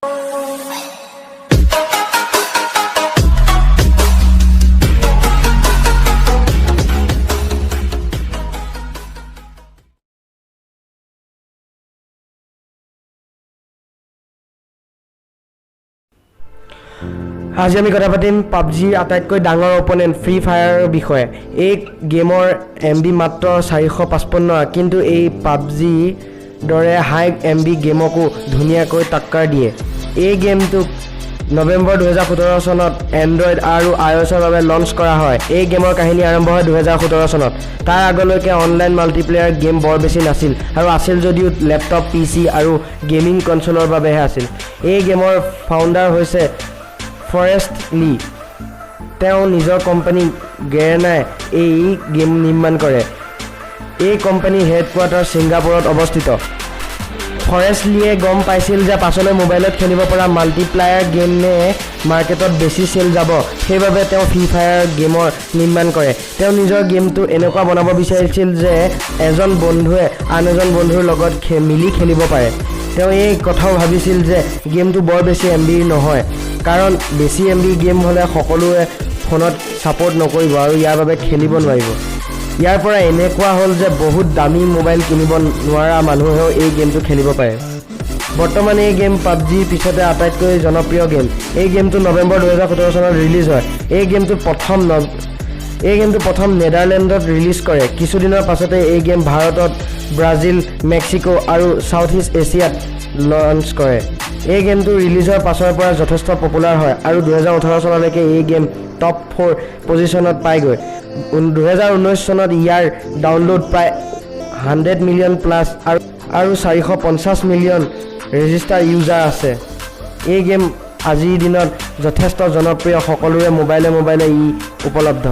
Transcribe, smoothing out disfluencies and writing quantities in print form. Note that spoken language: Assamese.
আজি আমি কথা পাতিম পাবজিৰ আটাইতকৈ ডাঙৰ অপনেণ্ট ফ্ৰী ফায়াৰৰ বিষয়ে। এই গেমৰ MB মাত্ৰ 455, কিন্তু এই পাবজি দৰে হাই MB গেমকো ধুনীয়াকৈ টাক্কাৰ দিয়ে। এই গেমটোক নৱেম্বৰ 2017 চনত এণ্ড্ৰইড আৰু iOSৰ বাবে লঞ্চ কৰা হয়। এই গেমৰ কাহিনী আৰম্ভ হয় 2017 চনত। তাৰ আগলৈকে অনলাইন মাল্টিপ্লেয়াৰ গেম বৰ বেছি নাছিল আৰু আছিল যদিও লেপটপ, PC আৰু গেমিং কনচোলৰ বাবেহে আছিল। এই গেমৰ ফাউণ্ডাৰ হৈছে ফৰেষ্ট লি। তেওঁ নিজৰ কোম্পানী গেৰেনাই এই গেম নিৰ্মাণ কৰে। এই কোম্পানীৰ হেডকোৱাৰ্টাৰ ছিংগাপুৰত অৱস্থিত। ফৰেষ্ট লিয়ে গম পাইছিল যে পাছলৈ মোবাইলত খেলিব পৰা মাল্টিপ্লায়াৰ গেমে মাৰ্কেটত বেছি চেল যাব। সেইবাবে তেওঁ ফ্ৰী ফায়াৰ গেমৰ নিৰ্মাণ কৰে। তেওঁ নিজৰ গেমটো এনেকুৱা বনাব বিচাৰিছিল যে এজন বন্ধুৱে আন এজন বন্ধুৰ লগত মিলি খেলিব পাৰে। তেওঁ এই কথাও ভাবিছিল যে গেমটো বৰ বেছি MBৰ নহয়, কাৰণ বেছি MB গেম হ'লে সকলোৱে ফোনত ছাপোৰ্ট নকৰিব আৰু ইয়াৰ বাবে খেলিব নোৱাৰিব। ইয়াৰ পৰা এনেকুৱা হ'ল যে বহুত দামী মোবাইল কিনিব নোৱাৰা মানুহেও এই গেমটো খেলিব পাৰে। বৰ্তমান এই গেম পাবজিৰ পিছতে আটাইতকৈ জনপ্ৰিয় গেম। এই গেমটো নৱেম্বৰ 2017 চনত ৰিলিজ হয়। এই গেমটো প্ৰথম নেদাৰলেণ্ডত ৰিলিজ কৰে। কিছুদিনৰ পাছতে এই গেম ভাৰতত, ব্ৰাজিল, মেক্সিকো আৰু চাউথ ইষ্ট এছিয়াত লঞ্চ কৰে। এই গেমটো ৰিলিজৰ পাছৰ পৰা যথেষ্ট পপুলাৰ হয় আৰু 2018 চনলৈকে এই গেম টপ 4 পজিশ্যনত পায়গৈ। 2019 চনত ইয়াৰ ডাউনলোড প্ৰায় 100 মিলিয়ন প্লাছ আৰু 450 মিলিয়ন ৰেজিষ্টাৰ ইউজাৰ আছে। এই গেম আজিৰ দিনত যথেষ্ট জনপ্ৰিয়, সকলোৰে মোবাইলে ই উপলব্ধ।